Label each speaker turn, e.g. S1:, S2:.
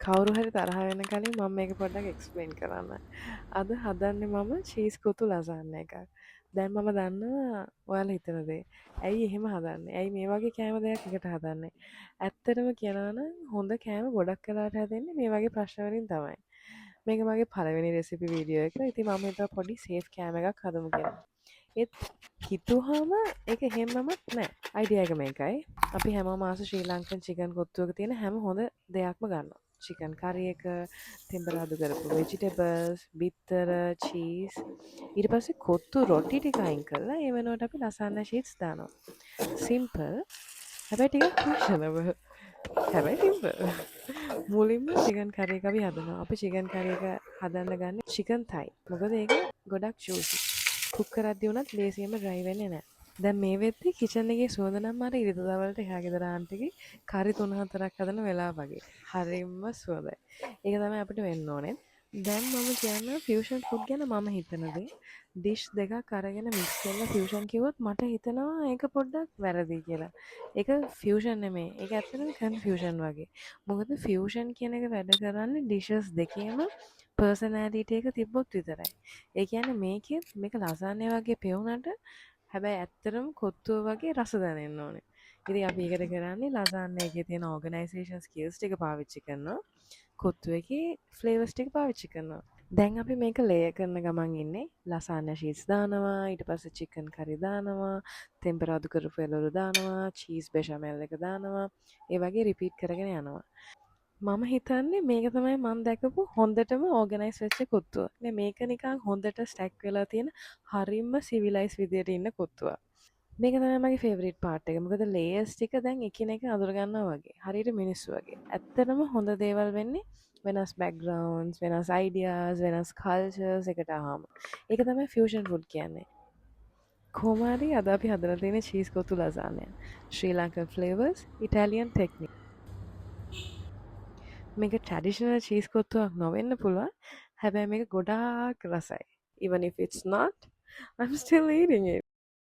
S1: කවුරු හරි තරහ වෙන කලින් මම මේක පොඩ්ඩක් එක්ස්ප්ලেইন කරන්න. අද හදන්නේ මම චීස් කොතු ලසාන්න එකක්. දැන් මම දන්නවා ඔයාලා හිතන දේ. ඇයි එහෙම හදන්නේ? ඇයි මේ වගේ කෑම දෙයක් එකට හදන්නේ? ඇත්තටම කියනවා නම් හොඳ කෑම ගොඩක් වෙලාවට හැදෙන්නේ මේ වගේ ප්‍රශ්න වලින් තමයි. මේක මගේ පළවෙනි රෙසිපි වීඩියෝ එක. ඉතින් මම හිතුවා පොඩි සේෆ් කෑම එකක් හදමු කියලා. ඒත් හිතුවාම ඒක එහෙමමත් නෑ. අයිඩියා එක මේකයි. අපි හැමෝම ආස ශ්‍රී ලංකන් චිකන් කොත්තුවක තියෙන හැම හොඳ දෙයක්ම ගන්නවා. චිකන් කරි එක, තෙම්බරාදු කරපු වෙජිටබල්ස්, බිත්තර, චීස්. ඊට පස්සේ කොත්තු රොටි ටික අයින් කරලා ඒ වෙනුවට අපි ලසාන්නා ෂීට්ස් දානවා. සිම්පල්. හැබැයි ටිකක් ෆැෂනබල්. හැබැයි සිම්පල්. මුලින්ම චිකන් කරි එක අපි හදනවා. අපි චිකන් කරි එක හදන්න ගන්න චිකන් තයි. මොකද ඒක ගොඩක් ජූසි. කුක් කරද්දී උනත් ලේසියෙන්ම ඩ්‍රයි වෙන්නේ නැහැ. දැන් මේ වෙද්දි කිචන් එකේ සුවඳ නම් අර ඉරිදවල්ට එහා ගෙදර ආන්ටිගේ කරි 3-4ක් හදන වෙලාව වගේ. හරිම සුවඳයි. ඒක තමයි අපිට වෙන්න ඕනේ. දැන් මම කියන්න ෆියුෂන් ෆුඩ් ගැන මම හිතන දේ. ඩිෂ් දෙකක් අරගෙන මික්ස් කරලා ෆියුෂන් කිව්වොත් මට හිතෙනවා ඒක පොඩ්ඩක් වැරදි කියලා. ඒක ෆියුෂන් නෙමෙයි. ඒක ඇත්තටම කන්ෆියුෂන් වගේ. මොකද ෆියුෂන් කියන එක වැඩ කරන්නේ ඩිෂස් දෙකේම පර්සනැලිටි එක තිබ්බොත් විතරයි. ඒ කියන්නේ මේක ලසාන්‍ය වගේ පෙවුනට හැබැයි ඇත්තටම කොත්තුව වගේ රස දැනෙන්න ඕනේ. ඉතින් අපි ඒකට කරන්නේ ලසාන්‍ය එකේ තියෙන ඕගනයිසේෂන් ස්කිල්ස් ටික පාවිච්චි කරනවා. කොත්තු එකේ ෆ්ලේවර්ස් ටික පාවිච්චි කරනවා. දැන් අපි මේක ලේයර් කරන ගමන් ඉන්නේ. ලසාන්‍ය ෂීට්ස් දානවා, ඊට පස්සේ චිකන් කරි දානවා, තෙම්පරාදු කරපු එළවලු දානවා, චීස් බෙෂමෙල් එක දානවා. ඒ වගේ රිපීට් කරගෙන යනවා. මම හිතන්නේ මේක තමයි මම දැකපු හොඳටම ඕගනයිස් වෙච්ච කොත්තුව. මේක නිකන් හොඳට ස්ටැක් වෙලා තියෙන හරිම සිවිලයිස් විදියට ඉන්න කොත්තුවක්. මේක තමයි මගේ ෆේවරිට් පාර්ට් එක. මොකද ලේයර්ස් ටික දැන් එකිනෙක අඳුර ගන්නවා වගේ. හරියට මිනිස්සු වගේ. ඇත්තටම හොඳ දේවල් වෙන්නේ වෙනස් බෑග්ග්‍රවුන්ඩ්ස්, වෙනස් අයිඩියාස්, වෙනස් කල්චර්ස් එකට ආවම. ඒක තමයි ෆියුෂන් ෆුඩ් කියන්නේ. කොහොම හරි අද අපි හදලා තියෙන චීස් කොතු ලසාන්‍ය. ශ්‍රී ලංකන් ෆ්ලේවර්ස්, ඉටාලියන් ටෙක්නික්. මේක ට්‍රැඩිෂනල් චීස් කොත්තුවක් නොවෙන්න පුළුවන්. හැබැයි මේක ගොඩාක් රසයි. Even if it's not, I'm still eating it.